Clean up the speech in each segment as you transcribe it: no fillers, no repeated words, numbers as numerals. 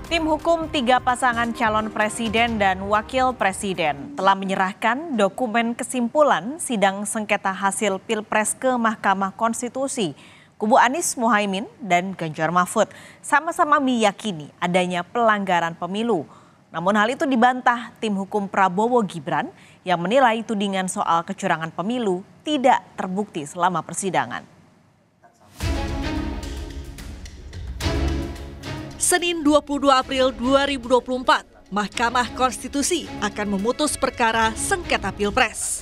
Tim hukum 3 pasangan calon presiden dan wakil presiden telah menyerahkan dokumen kesimpulan sidang sengketa hasil Pilpres ke Mahkamah Konstitusi. Kubu Anies Mohaimin dan Ganjar Mahfud sama-sama meyakini adanya pelanggaran pemilu. Namun hal itu dibantah tim hukum Prabowo Gibran yang menilai tudingan soal kecurangan pemilu tidak terbukti selama persidangan. Senin 22 April 2024, Mahkamah Konstitusi akan memutus perkara sengketa Pilpres.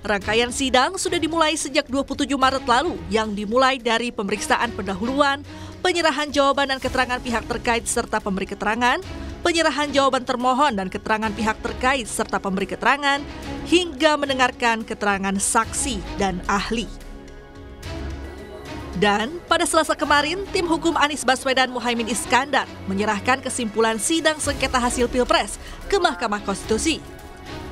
Rangkaian sidang sudah dimulai sejak 27 Maret lalu yang dimulai dari pemeriksaan pendahuluan, penyerahan jawaban dan keterangan pihak terkait serta pemberi keterangan, penyerahan jawaban termohon dan keterangan pihak terkait serta pemberi keterangan, hingga mendengarkan keterangan saksi dan ahli. Dan pada Selasa kemarin, tim hukum Anies Baswedan Muhaimin Iskandar menyerahkan kesimpulan sidang sengketa hasil Pilpres ke Mahkamah Konstitusi.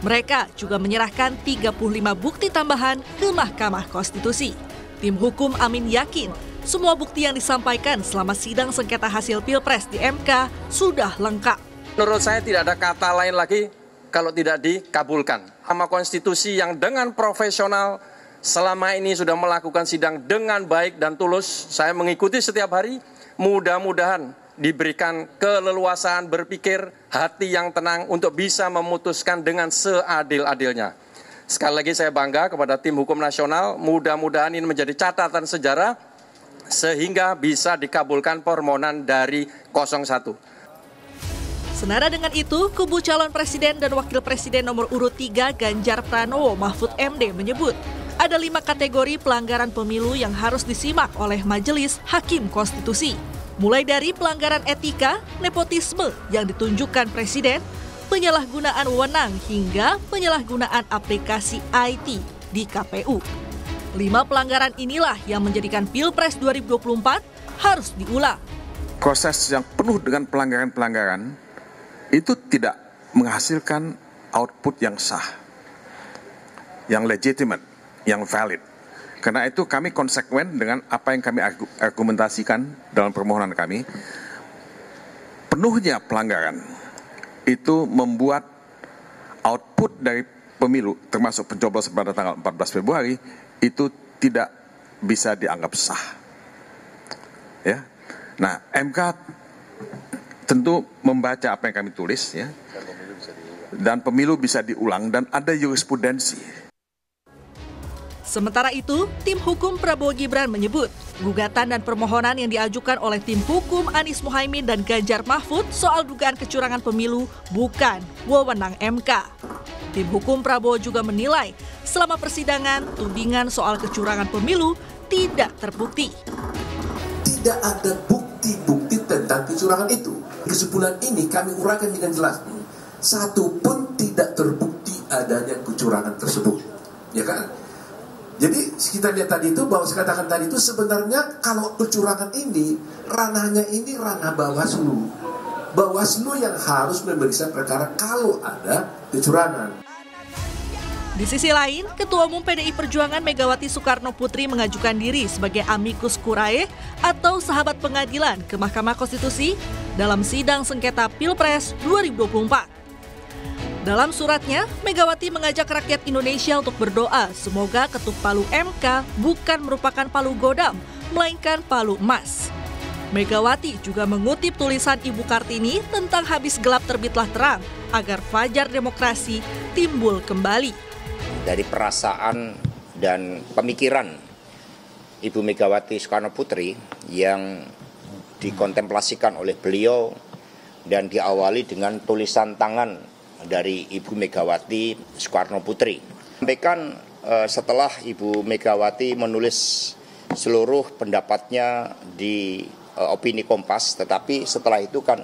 Mereka juga menyerahkan 35 bukti tambahan ke Mahkamah Konstitusi. Tim hukum Amin yakin semua bukti yang disampaikan selama sidang sengketa hasil Pilpres di MK sudah lengkap. Menurut saya tidak ada kata lain lagi kalau tidak dikabulkan. Mahkamah Konstitusi yang dengan profesional selama ini sudah melakukan sidang dengan baik dan tulus. Saya mengikuti setiap hari, mudah-mudahan diberikan keleluasaan berpikir, hati yang tenang untuk bisa memutuskan dengan seadil-adilnya. Sekali lagi saya bangga kepada tim hukum nasional, mudah-mudahan ini menjadi catatan sejarah sehingga bisa dikabulkan permohonan dari 01. Senada dengan itu, kubu calon presiden dan wakil presiden nomor urut 3 Ganjar Pranowo Mahfud MD menyebut ada 5 kategori pelanggaran pemilu yang harus disimak oleh Majelis Hakim Konstitusi. Mulai dari pelanggaran etika, nepotisme yang ditunjukkan presiden, penyalahgunaan wewenang hingga penyalahgunaan aplikasi IT di KPU. 5 pelanggaran inilah yang menjadikan Pilpres 2024 harus diulang. Proses yang penuh dengan pelanggaran-pelanggaran itu tidak menghasilkan output yang sah, yang legitimate, yang valid. Karena itu kami konsekuen dengan apa yang kami argumentasikan dalam permohonan kami. Penuhnya pelanggaran itu membuat output dari pemilu, termasuk pencoblosan pada tanggal 14 Februari, itu tidak bisa dianggap sah. Ya. Nah, MK tentu membaca apa yang kami tulis, ya, dan pemilu bisa diulang dan ada jurisprudensi. Sementara itu, tim hukum Prabowo Gibran menyebut gugatan dan permohonan yang diajukan oleh tim hukum Anies Mohaimin dan Ganjar Mahfud soal dugaan kecurangan pemilu bukan wewenang MK. Tim hukum Prabowo juga menilai selama persidangan tudingan soal kecurangan pemilu tidak terbukti. Tidak ada bukti-bukti tentang kecurangan itu. Kesimpulan ini kami uraikan dengan jelas. Satu pun tidak terbukti adanya kecurangan tersebut. Ya kan? Jadi kita lihat tadi itu, bahwa saya katakan tadi itu sebenarnya kalau kecurangan ini, ranahnya ini ranah Bawaslu. Bawaslu yang harus memeriksa perkara kalau ada kecurangan. Di sisi lain, Ketua Umum PDI Perjuangan Megawati Soekarno Putri mengajukan diri sebagai amicus curiae atau sahabat pengadilan ke Mahkamah Konstitusi dalam sidang sengketa Pilpres 2024. Dalam suratnya, Megawati mengajak rakyat Indonesia untuk berdoa semoga ketuk palu MK bukan merupakan palu godam, melainkan palu emas. Megawati juga mengutip tulisan Ibu Kartini tentang habis gelap terbitlah terang agar fajar demokrasi timbul kembali. Dari perasaan dan pemikiran Ibu Megawati Soekarno Putri yang dikontemplasikan oleh beliau dan diawali dengan tulisan tangan dari Ibu Megawati Soekarno Putri. Sampaikan setelah Ibu Megawati menulis seluruh pendapatnya di Opini Kompas, tetapi setelah itu kan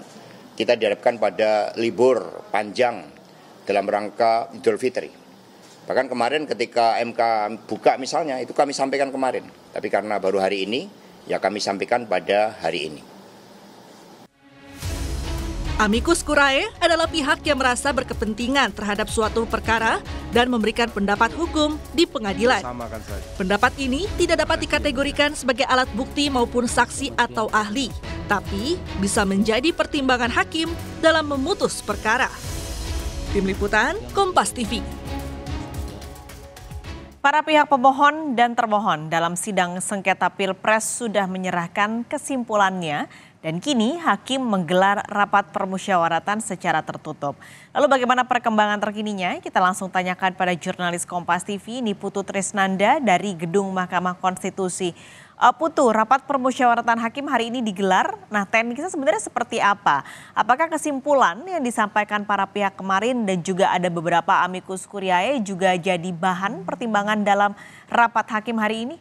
kita dihadapkan pada libur panjang dalam rangka Idul Fitri. Bahkan kemarin ketika MK buka misalnya, itu kami sampaikan kemarin. Tapi karena baru hari ini, ya kami sampaikan pada hari ini. Amicus curiae adalah pihak yang merasa berkepentingan terhadap suatu perkara dan memberikan pendapat hukum di pengadilan. Pendapat ini tidak dapat dikategorikan sebagai alat bukti maupun saksi atau ahli, tapi bisa menjadi pertimbangan hakim dalam memutus perkara. Tim Liputan, Kompas TV. Para pihak pemohon dan termohon dalam sidang sengketa Pilpres sudah menyerahkan kesimpulannya dan kini hakim menggelar rapat permusyawaratan secara tertutup. Lalu bagaimana perkembangan terkininya? Kita langsung tanyakan pada jurnalis Kompas TV Niputu Trisnanda dari Gedung Mahkamah Konstitusi. Putu, rapat permusyawaratan hakim hari ini digelar. Nah, teknisnya sebenarnya seperti apa? Apakah kesimpulan yang disampaikan para pihak kemarin dan juga ada beberapa amicus curiae juga jadi bahan pertimbangan dalam rapat hakim hari ini?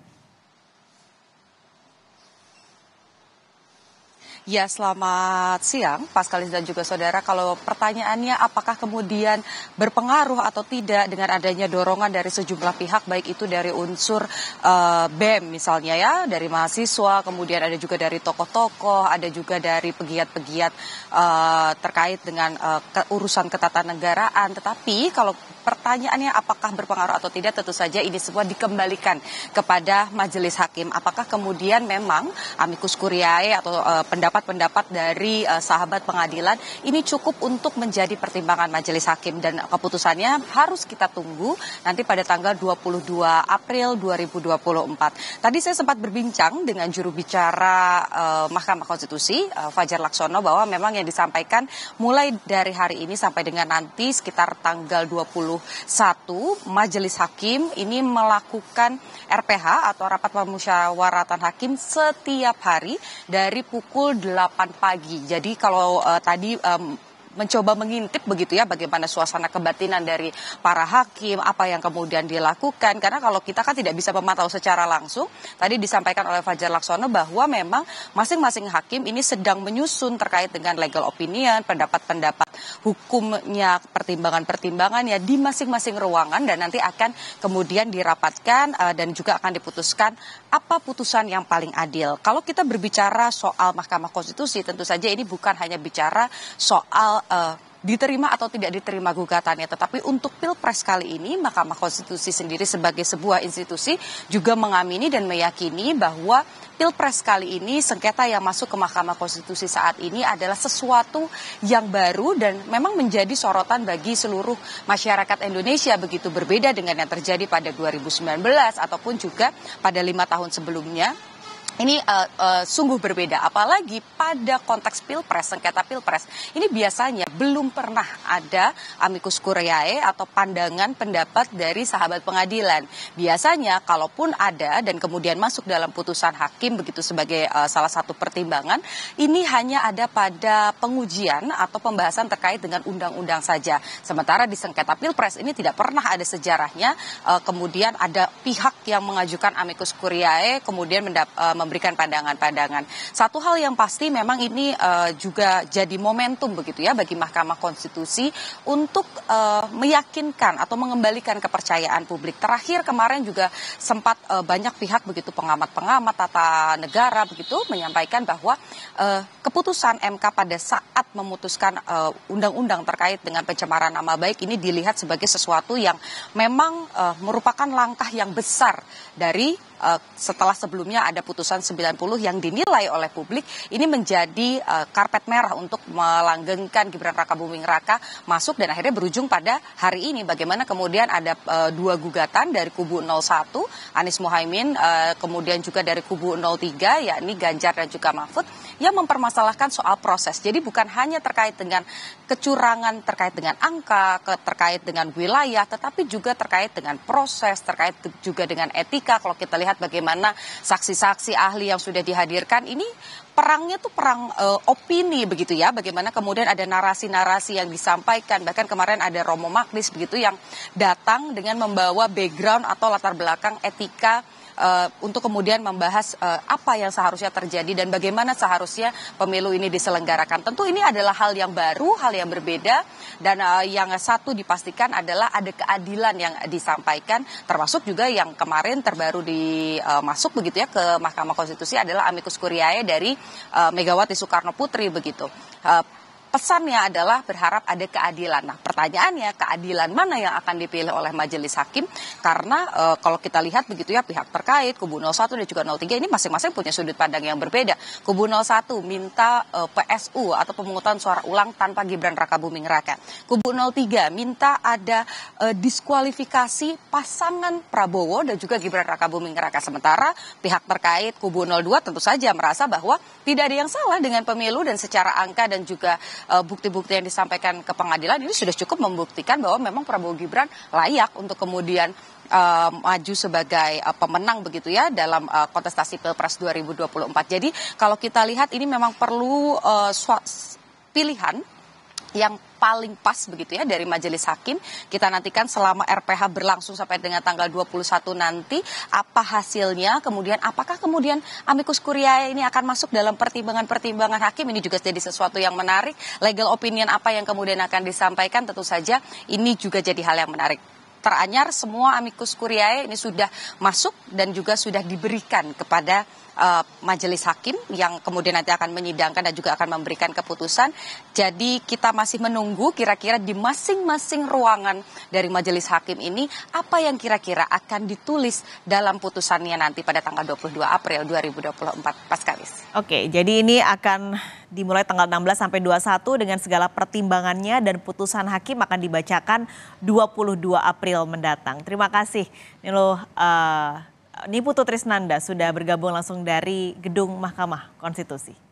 Ya, selamat siang, Paskalis dan juga saudara. Kalau pertanyaannya apakah kemudian berpengaruh atau tidak dengan adanya dorongan dari sejumlah pihak, baik itu dari unsur BEM misalnya ya, dari mahasiswa, kemudian ada juga dari tokoh-tokoh, ada juga dari pegiat-pegiat terkait dengan urusan ketatanegaraan. Tetapi kalau pertanyaannya apakah berpengaruh atau tidak, tentu saja ini semua dikembalikan kepada majelis hakim. Apakah kemudian memang amicus curiae atau pendapat-pendapat dari sahabat pengadilan ini cukup untuk menjadi pertimbangan majelis hakim, dan keputusannya harus kita tunggu nanti pada tanggal 22 April 2024. Tadi saya sempat berbincang dengan juru bicara Mahkamah Konstitusi Fajar Laksono bahwa memang yang disampaikan mulai dari hari ini sampai dengan nanti sekitar tanggal 21 majelis hakim ini melakukan RPH atau rapat permusyawaratan hakim setiap hari dari pukul 8 pagi. Jadi kalau tadi mencoba mengintip begitu ya bagaimana suasana kebatinan dari para hakim, apa yang kemudian dilakukan, karena kalau kita kan tidak bisa memantau secara langsung. Tadi disampaikan oleh Fajar Laksono bahwa memang masing-masing hakim ini sedang menyusun terkait dengan legal opinion, pendapat-pendapat hukumnya, pertimbangan-pertimbangannya di masing-masing ruangan, dan nanti akan kemudian dirapatkan dan juga akan diputuskan apa putusan yang paling adil. Kalau kita berbicara soal Mahkamah Konstitusi, tentu saja ini bukan hanya bicara soal diterima atau tidak diterima gugatannya, tetapi untuk Pilpres kali ini Mahkamah Konstitusi sendiri sebagai sebuah institusi juga mengamini dan meyakini bahwa Pilpres kali ini sengketa yang masuk ke Mahkamah Konstitusi saat ini adalah sesuatu yang baru dan memang menjadi sorotan bagi seluruh masyarakat Indonesia, begitu berbeda dengan yang terjadi pada 2019 ataupun juga pada 5 tahun sebelumnya. Ini sungguh berbeda, apalagi pada konteks Pilpres, sengketa Pilpres. Ini biasanya belum pernah ada amicus curiae atau pandangan pendapat dari sahabat pengadilan. Biasanya kalaupun ada dan kemudian masuk dalam putusan hakim begitu sebagai salah satu pertimbangan, ini hanya ada pada pengujian atau pembahasan terkait dengan undang-undang saja. Sementara di sengketa Pilpres ini tidak pernah ada sejarahnya, kemudian ada pihak yang mengajukan amicus curiae, kemudian memberikan pandangan-pandangan. Satu hal yang pasti memang ini juga jadi momentum begitu ya bagi Mahkamah Konstitusi untuk meyakinkan atau mengembalikan kepercayaan publik. Terakhir kemarin juga sempat banyak pihak begitu, pengamat-pengamat tata negara begitu menyampaikan bahwa keputusan MK pada saat memutuskan undang-undang terkait dengan pencemaran nama baik ini dilihat sebagai sesuatu yang memang merupakan langkah yang besar dari setelah sebelumnya ada putusan 90 yang dinilai oleh publik ini menjadi karpet merah untuk melanggengkan Gibran Rakabuming Raka masuk, dan akhirnya berujung pada hari ini bagaimana kemudian ada dua gugatan dari kubu 01 Anies Mohaimin, kemudian juga dari kubu 03 yakni Ganjar dan juga Mahfud yang mempermasalahkan soal proses. Jadi bukan hanya terkait dengan kecurangan, terkait dengan angka, terkait dengan wilayah, tetapi juga terkait dengan proses, terkait juga dengan etika. Kalau kita lihat bagaimana saksi-saksi ahli yang sudah dihadirkan ini perangnya tuh perang opini begitu ya, bagaimana kemudian ada narasi-narasi yang disampaikan, bahkan kemarin ada Romo Magnis begitu yang datang dengan membawa background atau latar belakang etika untuk kemudian membahas apa yang seharusnya terjadi dan bagaimana seharusnya pemilu ini diselenggarakan. Tentu ini adalah hal yang baru, hal yang berbeda, dan yang satu dipastikan adalah ada keadilan yang disampaikan, termasuk juga yang kemarin terbaru masuk begitu ya ke Mahkamah Konstitusi adalah amicus curiae dari Megawati Soekarno Putri begitu. Pesannya adalah berharap ada keadilan. Nah, pertanyaannya keadilan mana yang akan dipilih oleh majelis hakim, karena kalau kita lihat begitu ya, pihak terkait kubu 01 dan juga 03 ini masing-masing punya sudut pandang yang berbeda. Kubu 01 minta PSU atau pemungutan suara ulang tanpa Gibran Rakabuming Raka. Kubu 03 minta ada diskualifikasi pasangan Prabowo dan juga Gibran Rakabuming Raka. Sementara pihak terkait kubu 02 tentu saja merasa bahwa tidak ada yang salah dengan pemilu dan secara angka dan juga bukti-bukti yang disampaikan ke pengadilan ini sudah cukup membuktikan bahwa memang Prabowo Gibran layak untuk kemudian maju sebagai pemenang begitu ya dalam kontestasi Pilpres 2024. Jadi kalau kita lihat ini memang perlu pilihan yang paling pas begitu ya dari majelis hakim. Kita nantikan selama RPH berlangsung sampai dengan tanggal 21 nanti apa hasilnya, kemudian apakah kemudian amicus curiae ini akan masuk dalam pertimbangan-pertimbangan hakim. Ini juga jadi sesuatu yang menarik. Legal opinion apa yang kemudian akan disampaikan, tentu saja ini juga jadi hal yang menarik. Teranyar semua amicus curiae ini sudah masuk dan juga sudah diberikan kepada majelis hakim yang kemudian nanti akan menyidangkan dan juga akan memberikan keputusan. Jadi kita masih menunggu kira-kira di masing-masing ruangan dari majelis hakim ini apa yang kira-kira akan ditulis dalam putusannya nanti pada tanggal 22 April 2024. Pas Kamis. Oke, jadi ini akan dimulai tanggal 16 sampai 21 dengan segala pertimbangannya dan putusan hakim akan dibacakan 22 April mendatang. Terima kasih Niputu Trisnanda sudah bergabung langsung dari Gedung Mahkamah Konstitusi.